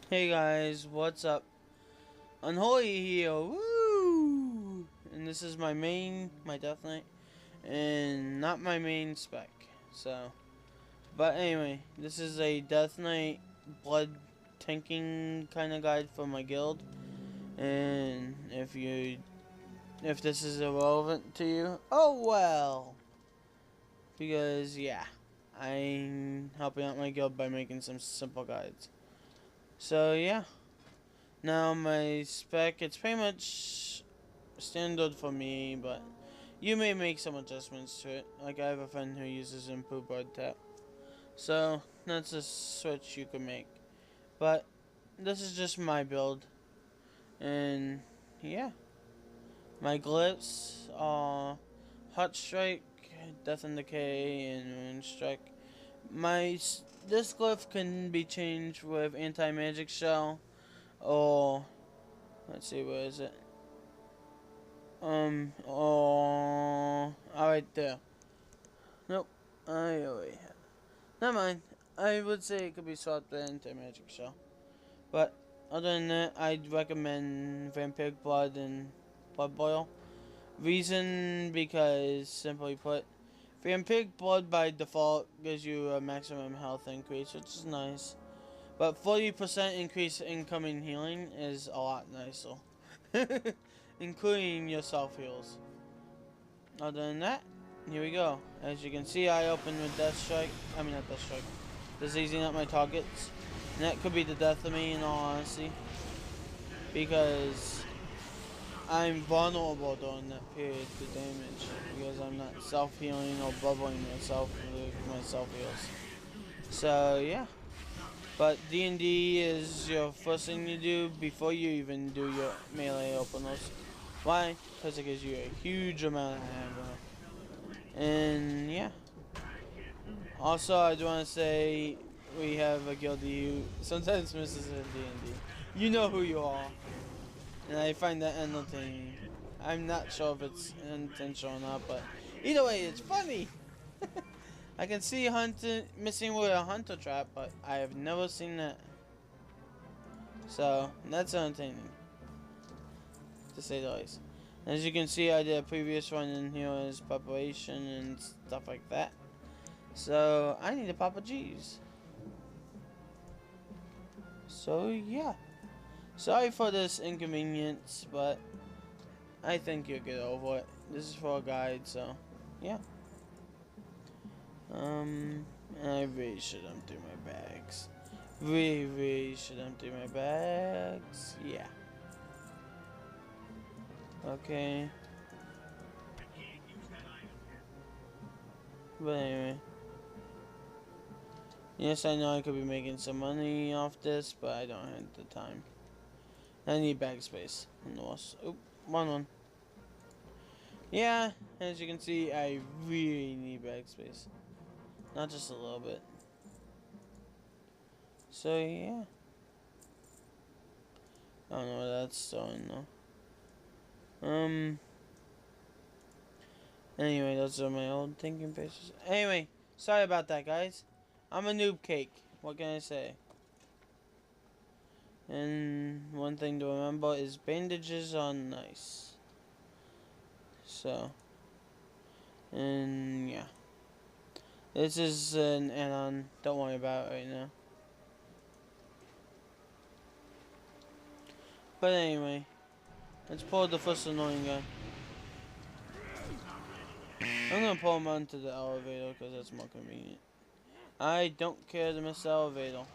Hey guys, what's up? Unholy here, woo! And this is my Death Knight, and not my main spec. But anyway, this is a Death Knight blood tanking kind of guide for my guild. And if this is irrelevant to you, oh well. Because yeah, I'm helping out my guild by making some simple guides. So yeah. Now my spec, it's pretty much standard for me, but you may make some adjustments to it. Like I have a friend who uses improved bird tap. So that's a switch you can make. But this is just my build. And yeah. My glyphs are Hot Strike, Death and Decay, and Moon Strike. This glyph can be changed with Anti-Magic Shell, or let's see, where is it? Oh, right there. Nope. I already have. Never mind. I would say it could be swapped into Magic Shell. But, other than that, I'd recommend Vampiric Blood and Blood Boil. Reason, because, simply put, Vampiric Blood by default gives you a maximum health increase, which is nice. But 40% increase incoming healing is a lot nicer. Including your self heals. Other than that, here we go. As you can see, I opened with Death Strike. I mean, not Death Strike. Diseasing up my targets. And that could be the death of me, in all honesty. Because I'm vulnerable during that period to damage. Because I'm not self-healing or bubbling myself with my self-heals. So, yeah. But D&D is your first thing you do before you even do your melee openers. Why? Because it gives you a huge amount of ammo. And yeah. Also, I do want to say we have a guildie who sometimes misses in D&D. You know who you are. And I find that entertaining. I'm not sure if it's intentional or not, but either way, it's funny. I can see hunter missing with a hunter trap, but I have never seen that. So, that's entertaining, to say the least. As you can see, I did a previous one in here as preparation and stuff like that. So, I need to pop a G's. So, yeah. Sorry for this inconvenience, but I think you'll get over it. This is for a guide, so, yeah. I really should empty my bags. Really should empty my bags. Yeah. Okay. But anyway. Yes, I know I could be making some money off this, but I don't have the time. I need bag space. Oop, one. Yeah, as you can see, I really need bag space. Not just a little bit. So, yeah. I don't know what that's doing, though. Anyway, those are my old thinking pages. Anyway, sorry about that, guys. I'm a noob cake. What can I say? And one thing to remember is bandages are nice. So, and yeah. This is an add-on. Don't worry about it right now. But anyway, let's pull the first annoying guy. I'm gonna pull him onto the elevator because that's more convenient. I don't care to miss the elevator.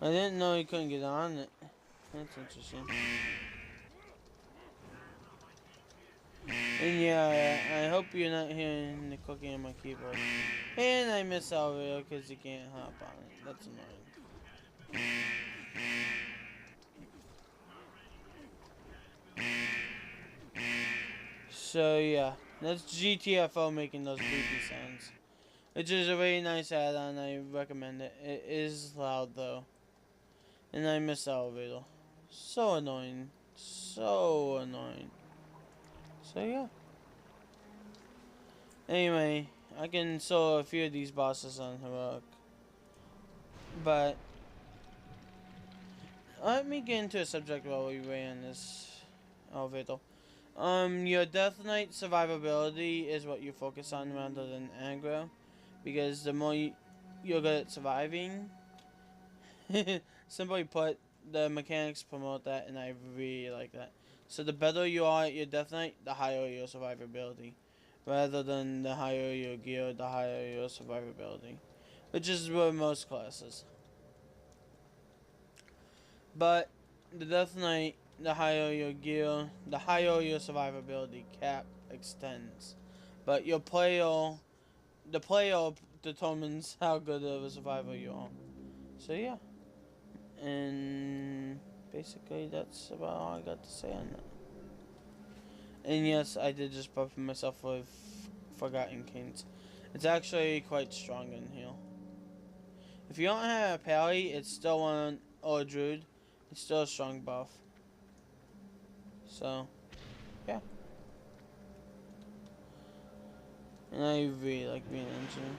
I didn't know he couldn't get on it. That's interesting. And yeah, I hope you're not hearing the clicking on my keyboard. And I miss the elevator because you can't hop on it. That's annoying. So yeah, that's GTFO making those beepy sounds. Which is a very nice add-on, I recommend it. It is loud though. And I miss the elevator. So annoying. So annoying. So yeah. Anyway, I can solo a few of these bosses on heroic, but let me get into a subject while we wait on this elevator. Your Death Knight survivability is what you focus on rather than aggro, because the more you're good at surviving, simply put, the mechanics promote that, and I really like that. So the better you are at your Death Knight, the higher your survivability, rather than the higher your gear, the higher your survivability, which is with most classes. But the Death Knight, the higher your gear, the higher your survivability cap extends. But the player determines how good of a survivor you are. So yeah, and basically that's about all I got to say on that. And yes, I did just buff myself with Forgotten Kings. It's actually quite strong in here. If you don't have a Pally, it's still one, or a Druid, it's still a strong buff. So, yeah. And I really like being an engineer.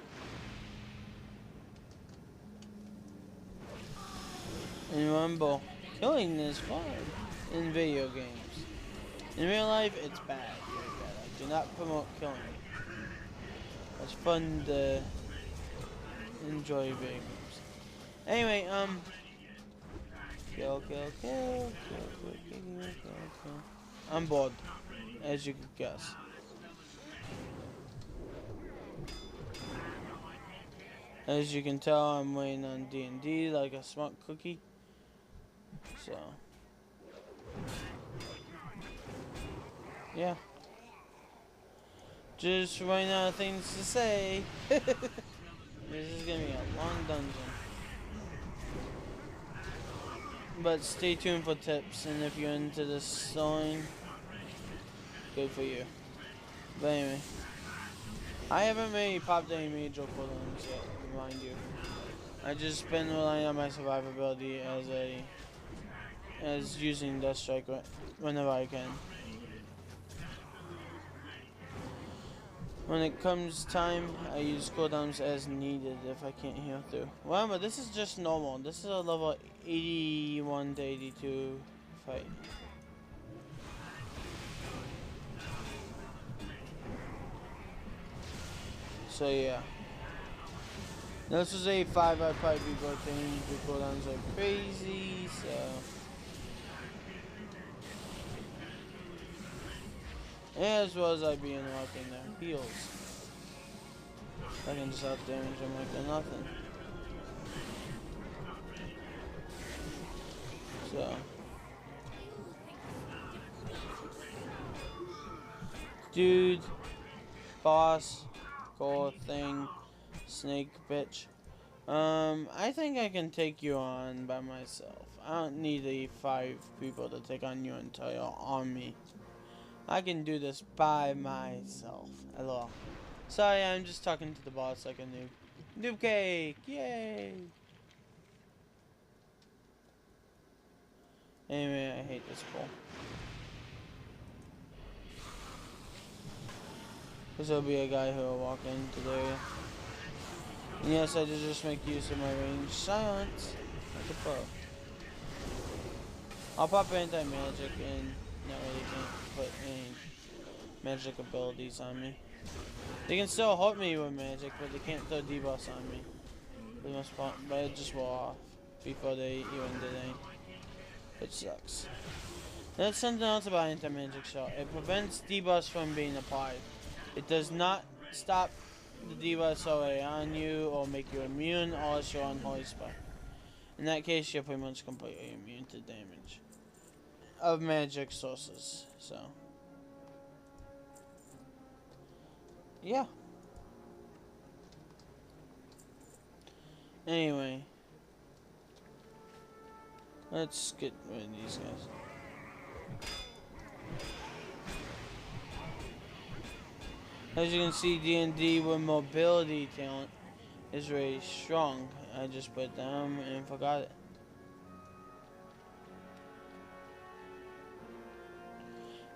And remember, killing is fun in video games. In real life, it's bad. Really bad. I do not promote killing. It's fun to enjoy video games. Anyway, kill. I'm bored, as you could guess. As you can tell, I'm waiting on D&D like a smart cookie. So, yeah. Just running out of things to say. This is gonna be a long dungeon. But stay tuned for tips, and if you're into this sewing, good for you. But anyway, I haven't really popped any major cooldowns yet, remind you. I just been relying on my survivability as using Death Strike whenever I can. When it comes time, I use cooldowns as needed if I can't heal through. Remember, this is just normal. This is a level 81 to 82 fight. So yeah. This is a 5 I'd probably be rotating. The cooldowns are crazy, so... As well as I'd be unlocking their heals. I can just out damage them like they're nothing. So. Dude. Boss. Gold thing. Snake bitch. I think I can take you on by myself. I don't need 5 people to take on your entire army. I can do this by myself. Hello. Sorry, I'm just talking to the boss like a noob. Noob cake! Yay! Anyway, I hate this pool. This will be a guy who will walk into the area. And yes, I did just make use of my range silence. Like a pro. I'll pop anti-magic and not really can't put any magic abilities on me. They can still hurt me with magic, but they can't throw debuffs on me. For the most part, but it just will off before they even did anything. Which sucks. That's something else about anti-magic shot. It prevents debuffs from being applied. It does not stop the debuffs away on you or make you immune unless you're on Holy Spell. In that case, you're pretty much completely immune to damage of magic sources. So, yeah. Anyway, let's get rid of these guys. As you can see, D&D with mobility talent is really strong. I just put it down and forgot it.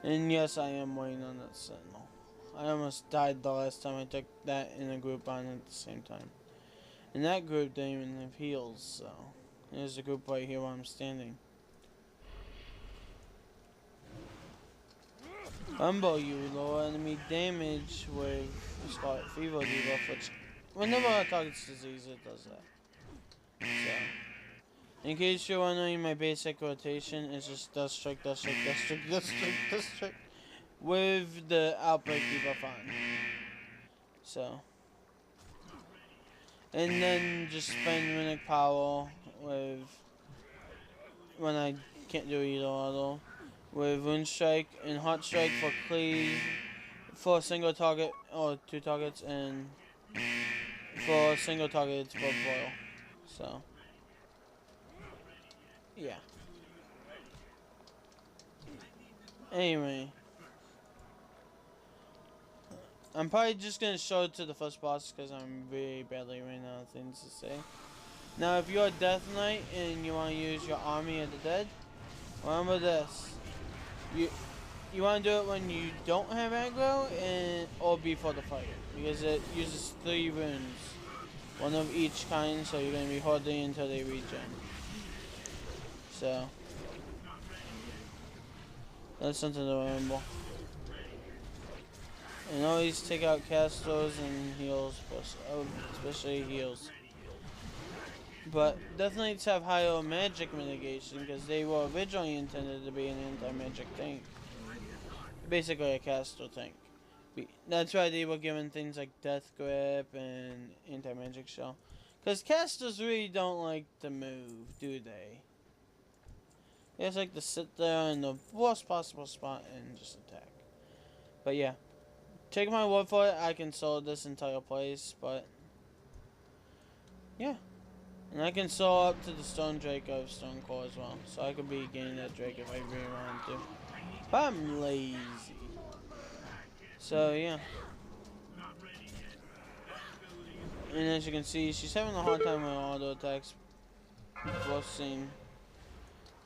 And yes, I am waiting on that Sentinel. I almost died the last time I took that in a group on at the same time. And that group didn't even have heals, so there's a group right here where I'm standing. Rumble, you lower enemy damage with Scarlet Fever debuff, which whenever I target's disease, it does that. So, in case you're wondering, my basic rotation is just Death Strike, Death Strike, Death Strike, Death Strike, Death Strike, with the Outbreak debuff on. So, and then just spend Runic Power with, when I can't do either auto, with Rune Strike and Hot Strike for cleave, for a single target, or 2 targets, and for a single target it's for boil. So, yeah. Anyway, I'm probably just gonna show it to the first boss because I'm very badly running out of things to say. Now, if you're a Death Knight and you want to use your Army of the Dead, remember this: you want to do it when you don't have aggro and or before the fight, because it uses 3 runes, 1 of each kind, so you're gonna be holding until they regen. So that's something to remember. And always take out casters and heals, especially heals. But Death Knights have higher magic mitigation because they were originally intended to be an anti-magic tank. Basically a caster tank. That's why they were given things like Death Grip and anti-magic shell. Because casters really don't like to move, do they? They just like to sit there in the worst possible spot and just attack. But yeah. Take my word for it, I can solo this entire place, but yeah. And I can solo up to the Stone Drake of Stone Core as well. So I could be gaining that Drake if I really wanted to. But I'm lazy. So yeah. And as you can see, she's having a hard time with auto attacks busting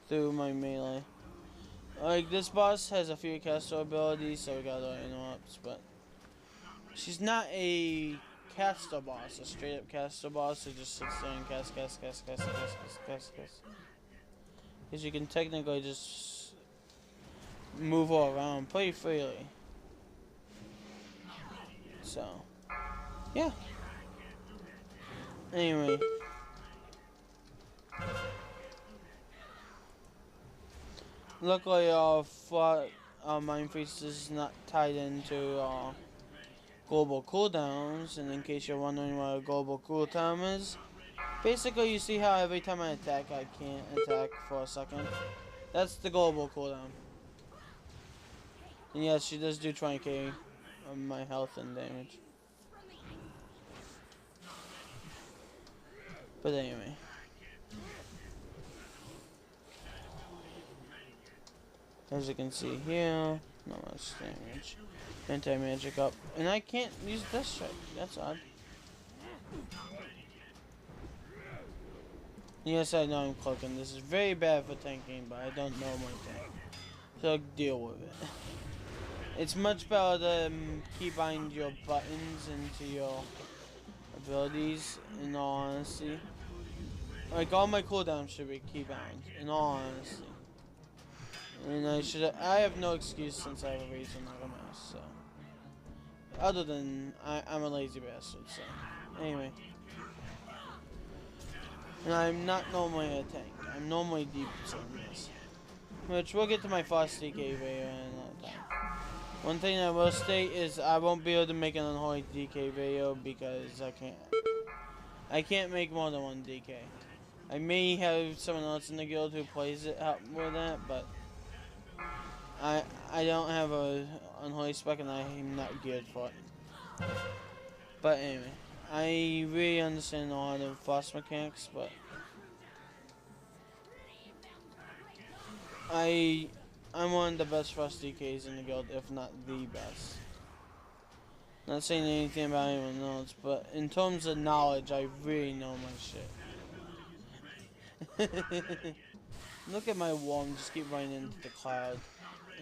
through my melee. Like, this boss has a few caster abilities, so we got our interrupts, but she's not a caster boss, a straight up caster boss who just sits there and cast. Because you can technically just move her around pretty freely. So, yeah. Anyway. Luckily, our Mind Feast is not tied into global cooldowns, and in case you're wondering what a global cooldown is, basically you see how every time I attack I can't attack for a second. That's the global cooldown. And yes, she does do 20k of my health and damage. But anyway. As you can see here, not much damage. Anti-magic up. And I can't use Death Strike. That's odd. Yes, I know I'm cloaking. This is very bad for tanking, but I don't know my tank. So deal with it. It's much better to keybind your buttons into your abilities, in all honesty. Like, all my cooldowns should be keybound, in all honesty. And I have no excuse since I have a Razor like a mouse, so. Other than, I'm a lazy bastard, so. Anyway. And I'm not normally a tank. I'm normally deep in this. Which, we'll get to my fast DK video in another time. One thing I will state is I won't be able to make an unholy DK video because I can't make more than 1 DK. I may have someone else in the guild who plays it help with that, but I don't have a unholy spec and I'm not geared for it. But anyway, I really understand a lot of fast mechanics, but I'm one of the best fast DKs in the guild, if not the best. Not saying anything about anyone else, but in terms of knowledge, I really know my shit. Look at my wall, just keep running into the cloud.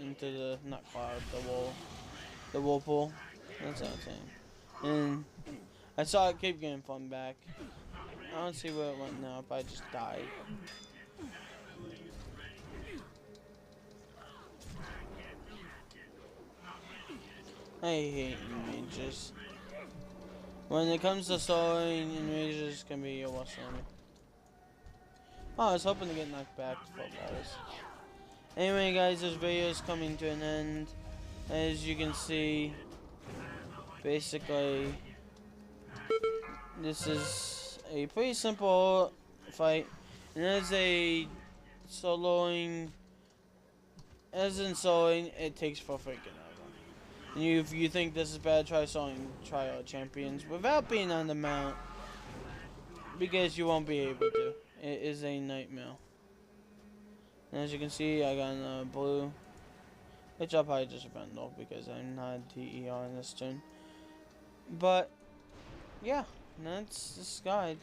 into the, not cloud, the whirlpool. That's what I'm saying. And I saw it keep getting fun back. I don't see where it went now, if I just died. I hate mages. When it comes to soloing, mages can be a worst enemy. Oh, I was hoping to get knocked back for those. Anyway, guys, this video is coming to an end. As you can see, basically, this is a pretty simple fight. And as a soloing, as in soloing, it takes for freaking ever. And if you think this is bad, try soloing Trial Champions without being on the mount, because you won't be able to. It is a nightmare. And as you can see, I got a blue, which I'll probably just bundle because I'm not DER in this turn. But yeah, that's this guide.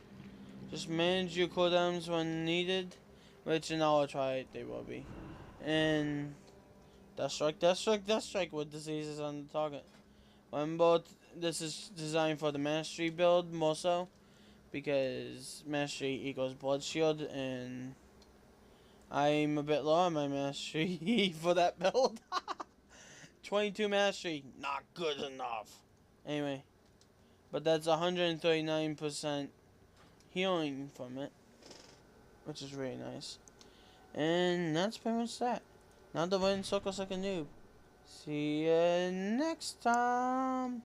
Just manage your cooldowns when needed, which in all try they will be. And Death Strike with diseases on the target. When both, this is designed for the Mastery build more so, because Mastery equals Blood Shield, and I'm a bit low on my Mastery for that build. 22 Mastery, not good enough. Anyway, but that's 139% healing from it, which is really nice. And that's pretty much that. Now the win circles like a noob. See you next time.